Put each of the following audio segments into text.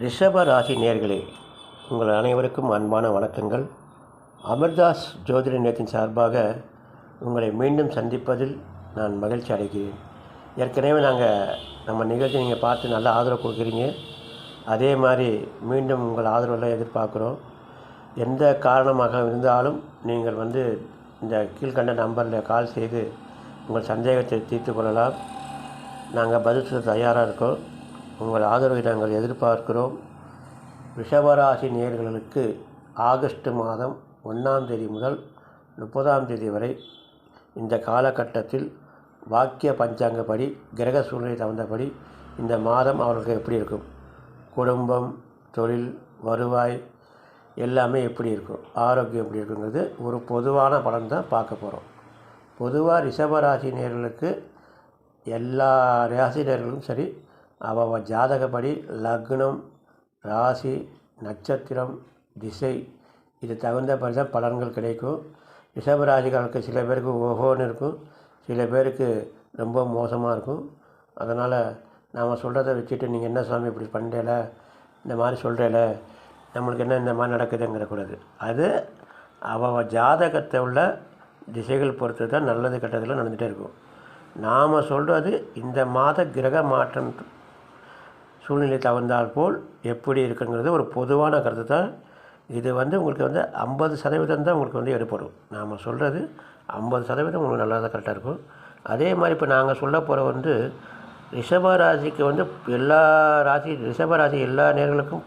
ரிஷப ராசி நேயர்களே, உங்கள் அனைவருக்கும் அன்பான வணக்கங்கள். அமர்தாஸ் ஜோதிட நிலையத்தின் சார்பாக உங்களை மீண்டும் சந்திப்பதில் நான் மகிழ்ச்சி அடைகிறேன். ஏற்கனவே நம்ம நிகழ்ச்சி நீங்கள் பார்த்து நல்ல ஆதரவு கொடுக்குறீங்க. அதே மாதிரி மீண்டும் உங்கள் ஆதரவெல்லாம் எதிர்பார்க்குறோம். எந்த காரணமாக இருந்தாலும் நீங்கள் இந்த கீழ்கண்ட நம்பரில் கால் செய்து உங்கள் சந்தேகத்தை தீர்த்து கொள்ளலாம். நாங்கள் பதில் சொல்ல தயாராக இருக்கோம். உங்கள் ஆதரவை நாங்கள் எதிர்பார்க்கிறோம். ரிஷபராசி நேயர்களுக்கு ஆகஸ்ட் மாதம் 1ஆம் தேதி முதல் 30ஆம் தேதி வரை இந்த காலகட்டத்தில் வாக்கிய பஞ்சாங்கப்படி கிரக சூழ்நிலை தகுந்தபடி இந்த மாதம் அவர்களுக்கு எப்படி இருக்கும், குடும்பம், தொழில், வருவாய் எல்லாமே எப்படி இருக்கும், ஆரோக்கியம் எப்படி இருக்குங்கிறது ஒரு பொதுவான பலன் தான் பார்க்க போகிறோம். பொதுவாக ரிஷபராசி நேயர்களுக்கு எல்லா ராசினியர்களும் சரி, அவ ஜாதகப்படி லக்னம், ராசி, நட்சத்திரம், திசை இது தகுந்தபடி தான் பலன்கள் கிடைக்கும். ரிஷபராசிகளுக்கு சில பேருக்கு ஓஹோன்னு இருக்கும், சில பேருக்கு ரொம்ப மோசமாக இருக்கும். அதனால் நாம் சொல்கிறத வச்சுட்டு நீங்கள் என்ன சுவாமி இப்படி பண்ணுறல, இந்த மாதிரி சொல்கிறல, நம்மளுக்கு என்ன இந்த மாதிரி நடக்குதுங்கிறக்கூடாது. அது அவ ஜாதகத்தை உள்ள திசைகள் பொறுத்து தான் நல்லது கெட்டதெல்லாம் நடந்துகிட்டே இருக்கும். நாம் சொல்கிறது இந்த மாத கிரக மாற்றம் சூழ்நிலை தகுந்தால் போல் எப்படி இருக்குங்கிறது ஒரு பொதுவான கருத்து தான். இது உங்களுக்கு 50% தான் உங்களுக்கு எடுப்படும். நாம் சொல்கிறது 50% உங்களுக்கு நல்லா தான் கரெக்டாக இருக்கும். அதே மாதிரி இப்போ நாங்கள் சொல்ல போகிற ரிஷபராசிக்கு எல்லா ரிஷபராசி எல்லா நேர்களுக்கும்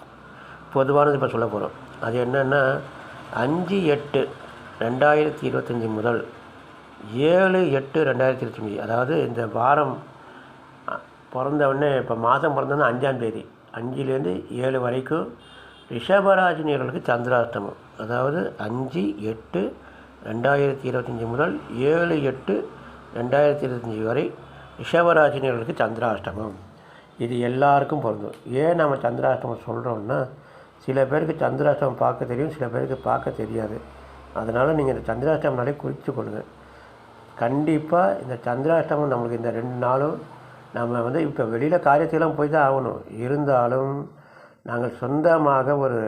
பொதுவானது இப்போ சொல்ல போகிறோம். அது என்னென்னா 5/8/2025 முதல் 7/8/2025, அதாவது இந்த வாரம் பிறந்தவுடனே இப்போ மாதம் பிறந்தோன்னா 5ஆம் தேதி 5லேருந்து 7 வரைக்கும் ரிஷபராசினியர்களுக்கு சந்திராஷ்டமம். அதாவது 5/8/2025 முதல் 7/8/2025 வரை ரிஷபராசினியர்களுக்கு சந்திராஷ்டமம். இது எல்லாருக்கும் பொருந்தும். ஏன் நம்ம சந்திராஷ்டமம் சொல்கிறோம்னா, சில பேருக்கு சந்திராஷ்டமம் பார்க்க தெரியும், சில பேருக்கு பார்க்க தெரியாது. அதனால் நீங்கள் இந்த சந்திராஷ்டமனாலே குறித்து கொள்ளுங்கள். கண்டிப்பாக இந்த சந்திராஷ்டமம் நம்மளுக்கு இந்த 2 நாளும் நம்ம இப்போ வெளியில் காரியத்தையெல்லாம் போய் தான் ஆகணும். இருந்தாலும் நாங்கள் சொந்தமாக ஒரு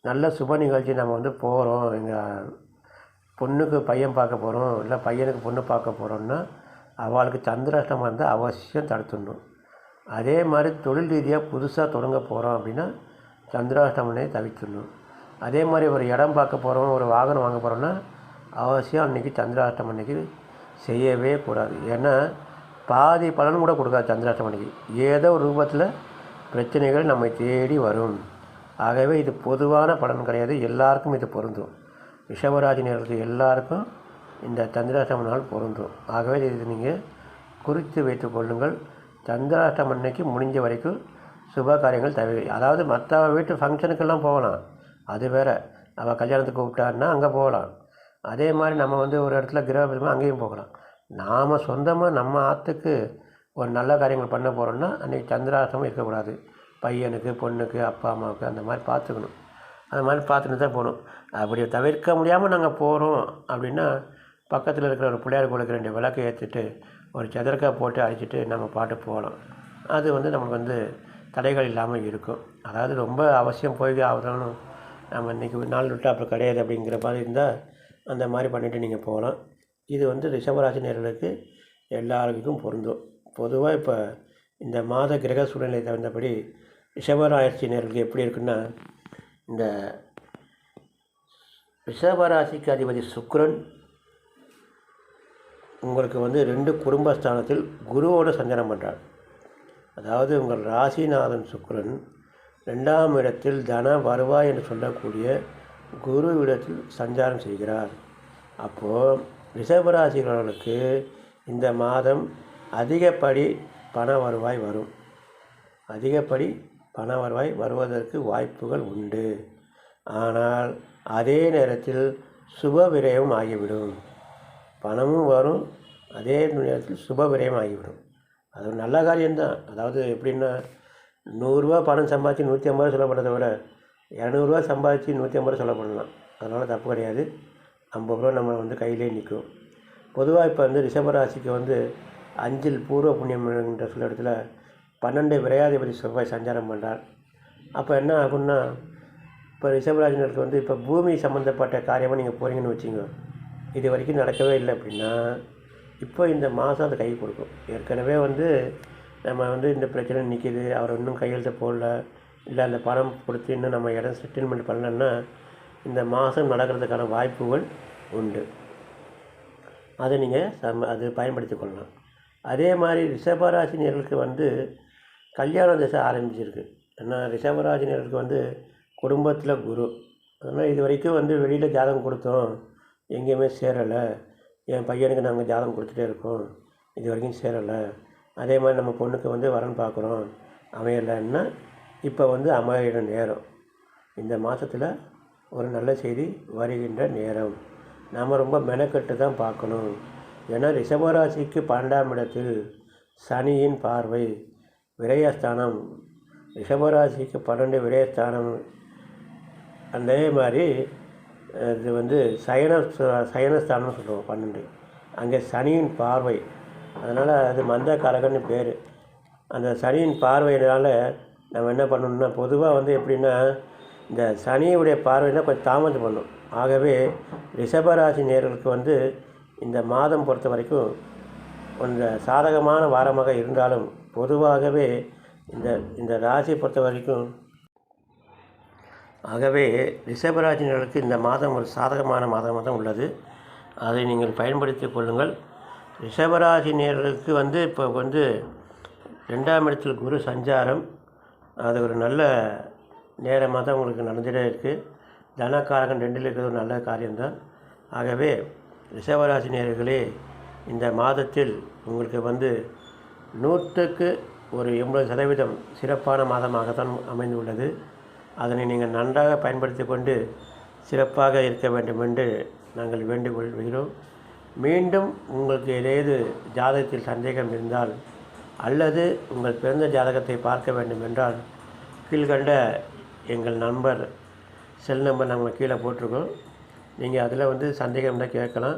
நல்ல சுப நிகழ்ச்சி நம்ம போகிறோம், எங்கள் பொண்ணுக்கு பையன் பார்க்க போகிறோம், இல்லை பையனுக்கு பொண்ணு பார்க்க போகிறோம்னா அவளுக்கு சந்திராஷ்டமம் இருந்தால் அவசியம் தடுத்துடணும். அதே மாதிரி தொழில் ரீதியாக புதுசாக தொடங்க போகிறோம் அப்படின்னா சந்திராஷ்டமனே தவிர்த்துடணும். அதே மாதிரி ஒரு இடம் பார்க்க போகிறோம், ஒரு வாகனம் வாங்க போகிறோம்னா அவசியம் அன்றைக்கி சந்திராஷ்டமம் அன்றைக்கி செய்யவே கூடாது. ஏன்னா பாதி பலன் கூட கொடுக்காது சந்திராஷ்டமம் அன்றைக்கி. ஏதோ ஒரு ரூபத்தில் பிரச்சனைகள் நம்மை தேடி வரும். ஆகவே இது பொதுவான பலன் கிடையாது, எல்லாருக்கும் இது பொருந்தும். ரிஷபராசினியர்களுக்கு எல்லாருக்கும் இந்த சந்திராஷ்டம நாள் பொருந்தும். ஆகவே இது நீங்கள் குறித்து வைத்து கொள்ளுங்கள். சந்திராஷ்டமம் அன்னைக்கு முடிஞ்ச வரைக்கும் சுப காரியங்கள் அதாவது மற்ற வீட்டு ஃபங்க்ஷனுக்கெல்லாம் போகலாம், அது வேறு. அவள் கல்யாணத்துக்கு கூப்பிட்டாருன்னா அங்கே போகலாம். அதே மாதிரி நம்ம ஒரு இடத்துல கிரகபிரவேசம் அங்கேயும் போகலாம். நாம் சொந்தமாக நம்ம ஆற்றுக்கு ஒரு நல்ல காரியங்கள் பண்ண போகிறோம்னா அன்றைக்கி சந்திராஷ்டமம் இருக்கக்கூடாது. பையனுக்கு, பொண்ணுக்கு, அப்பா அம்மாவுக்கு அந்த மாதிரி பார்த்துக்கணும். அந்த மாதிரி பார்த்துட்டு தான் போகணும். அப்படி தவிர்க்க முடியாமல் நாங்கள் போகிறோம் அப்படின்னா பக்கத்தில் இருக்கிற ஒரு பிள்ளையார் கோயிலுக்கு 2 விளக்கு ஏற்றிட்டு ஒரு சதுரக்காய் போட்டு அடிச்சுட்டு நம்ம பாட்டு போகலாம். அது நமக்கு தடைகள் இல்லாமல் இருக்கும். அதாவது ரொம்ப அவசியம் போய் ஆகணும், நம்ம இன்றைக்கி ஒரு நாள் விட்டு அப்புறம் கிடையாது அப்படிங்கிற மாதிரி இருந்தால் அந்த மாதிரி பண்ணிவிட்டு நீங்கள் போகலாம். இது ரிஷபராசி நேயர்களுக்கு எல்லாருக்கும் பொருந்தும். பொதுவாக இப்போ இந்த மாத கிரக சூழ்நிலை தகுந்தபடி ரிஷபராசி நேயர்களுக்கு எப்படி இருக்குன்னா, இந்த ரிஷபராசிக்கு அதிபதி சுக்கிரன் உங்களுக்கு 2 குடும்பஸ்தானத்தில் குருவோடு சஞ்சாரம் பண்ணுறார். அதாவது உங்கள் ராசிநாதன் சுக்கிரன் 2ஆம் இடத்தில் தன வருவாய் என்று சொல்லக்கூடிய குரு இடத்தில் சஞ்சாரம் செய்கிறார். அப்போது ரிஷபராசிகளுக்கு இந்த மாதம் அதிகப்படி பண வருவாய் வரும். அதிகப்படி பண வருவாய் வருவதற்கு வாய்ப்புகள் உண்டு. ஆனால் அதே நேரத்தில் சுப விரயம் ஆகிவிடும். பணமும் வரும், அதே நேரத்தில் சுப விரயம் ஆகிவிடும். அது ஒரு நல்ல காரியம்தான். அதாவது எப்படின்னா, 100 ரூபா பணம் சம்பாதிச்சு 150 செலவு பண்ணுறதை விட 200 ரூபா சம்பாதிச்சு 150 செலவு பண்ணலாம். அதனால் தப்பு கிடையாது. 50 ரூபா நம்ம கையிலே நிற்கும். பொதுவாக இப்போ ரிஷபராசிக்கு 5 பூர்வ புண்ணியம் என்ற சொல்ல இடத்துல 12 விரையாதிபதி செவ்வாய் சஞ்சாரம் பண்ணுறார். அப்போ என்ன ஆகும்னா, இப்போ ரிஷபராசினருக்கு வந்து இப்போ பூமி சம்மந்தப்பட்ட காரியமாக நீங்கள் போகிறீங்கன்னு வச்சுங்க, இது வரைக்கும் நடக்கவே இல்லை அப்படின்னா, இப்போ இந்த மாதம் அது கை கொடுக்கும். ஏற்கனவே வந்து நம்ம வந்து இந்த பிரச்சனை நிற்கிது, அவர் இன்னும் கையெழுத்து போடல, இல்லை அந்த பணம் கொடுத்து இன்னும் நம்ம இடம் செட்டில்மெண்ட் பண்ணலன்னா இந்த மாதம் நடக்கிறதுக்கான வாய்ப்புகள் உண்டு. அதை நீங்கள் அது பயன்படுத்தி கொள்ளலாம். அதே மாதிரி ரிஷபராசினியர்களுக்கு வந்து கல்யாண திசை ஆரம்பிச்சிருக்கு. ஏன்னா ரிஷபராசினியர்களுக்கு வந்து குடும்பத்தில் குரு. அதனால் இது வரைக்கும் வந்து வெளியில் ஜாதகம் கொடுத்தோம், எங்கேயுமே சேரலை. என் பையனுக்கு நாங்கள் ஜாதகம் கொடுத்துட்டே இருக்கோம், இது வரைக்கும் சேரலை. அதே மாதிரி நம்ம பொண்ணுக்கு வந்து வரன் பார்க்குறோம், அமையலைன்னா இப்போ வந்து அமையிற நேரம். இந்த மாதத்தில் ஒரு நல்ல செய்தி வருகின்ற நேரம். நாம் ரொம்ப மெனக்கட்டு தான் பார்க்கணும். ஏன்னா ரிஷபராசிக்கு 12ஆம் இடத்தில் சனியின் பார்வை, விரயஸ்தானம். ரிஷபராசிக்கு 12 விரயஸ்தானம். அதே மாதிரி இது வந்து சயனஸ்தானம்னு சொல்லுவோம் 12. அங்கே சனியின் பார்வை, அதனால் அது மந்தகாரகன்னு பேர். அந்த சனியின் பார்வையினால் நம்ம என்ன பண்ணணும்னா, பொதுவாக வந்து எப்படின்னா இந்த சனியுடைய பார்வைனா கொஞ்சம் தாமதம் பண்ணும். ஆகவே ரிஷபராசி நேயர்களுக்கு வந்து இந்த மாதம் பொறுத்த வரைக்கும் கொஞ்சம் சாதகமான வாரமாக இருந்தாலும், பொதுவாகவே இந்த ராசியை பொறுத்த வரைக்கும் ஆகவே ரிஷபராசினர்களுக்கு இந்த மாதம் ஒரு சாதகமான மாதமாக தான் உள்ளது. அதை நீங்கள் பயன்படுத்தி கொள்ளுங்கள். ரிஷபராசினியர்களுக்கு வந்து இப்போ வந்து 2ஆம் இடத்தில் குரு சஞ்சாரம், அது ஒரு நல்ல நேரமாக தான் உங்களுக்கு நடந்துகிட்டே இருக்குது. தனக்காரகன் 2ல் இருக்கிறது ஒரு நல்ல காரியம்தான். ஆகவே ரிஷபராசினியர்களே, இந்த மாதத்தில் உங்களுக்கு வந்து 100க்கு ஒரு 80% சிறப்பான மாதமாகத்தான் அமைந்துள்ளது. அதனை நீங்கள் நன்றாக பயன்படுத்தி கொண்டு சிறப்பாக இருக்க வேண்டும் என்று நாங்கள் வேண்டுகொள்கிறோம். மீண்டும் உங்களுக்கு ஏதேது ஜாதகத்தில் சந்தேகம் இருந்தால் அல்லது உங்கள் பிறந்த ஜாதகத்தை பார்க்க வேண்டும் என்றால் கீழ்கண்ட எங்கள் நம்பர் செல் நம்பர் நாங்கள் கீழே போட்டிருக்கோம். நீங்கள் அதில் வந்து சந்தேகம் இருந்தால் கேட்கலாம்.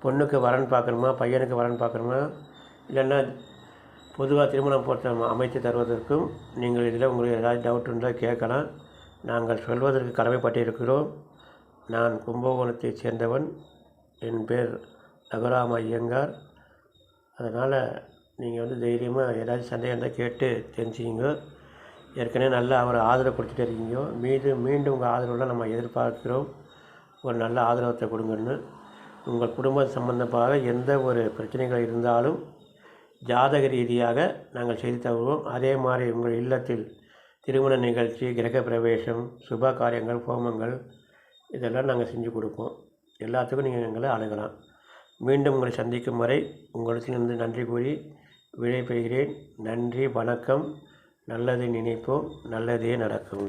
பொண்ணுக்கு வரன் பார்க்கணுமா, பையனுக்கு வரன் பார்க்கணுமா, இல்லைன்னா பொதுவாக திருமணம் பொருத்தம் அமைத்து தருவதற்கும் நீங்கள் இதில் உங்களுக்கு ஏதாவது டவுட் இருந்தால் கேட்கலாம். நாங்கள் சொல்வதற்கு கடமைப்பட்டிருக்கிறோம். நான் கும்பகோணத்தைச் சேர்ந்தவன். என் பேர் ரகுராம ஐயங்கார். அதனால் நீங்கள் வந்து தைரியமாக ஏதாச்சும் சந்தேகம் இருந்தால் கேட்டு தெரிஞ்சுக்கிங்க. ஏற்கனவே நல்லா அவர் ஆதரவு கொடுத்துட்டே இருக்கீங்க. மீண்டும் உங்கள் ஆதரவுலாம் நம்ம எதிர்பார்க்கிறோம். ஒரு நல்ல ஆதரவத்தை கொடுங்கன்னு. உங்கள் குடும்பம் சம்பந்தமாக எந்த ஒரு பிரச்சனைகள் இருந்தாலும் ஜாதக ரீதியாக நாங்கள் செய்து தருவோம். அதே மாதிரி உங்கள் இல்லத்தில் திருமண நிகழ்ச்சி, கிரக பிரவேசம், சுப காரியங்கள், ஹோமங்கள் இதெல்லாம் நாங்கள் செஞ்சு கொடுப்போம். எல்லாத்துக்கும் நீங்கள் எங்களை அணுகலாம். மீண்டும் உங்களை சந்திக்கும் வரை உங்களிடத்திலிருந்து நன்றி கூறி விடைபெறுகிறேன். நன்றி, வணக்கம். நல்லதை நினைப்போம், நல்லதே நடக்கும்.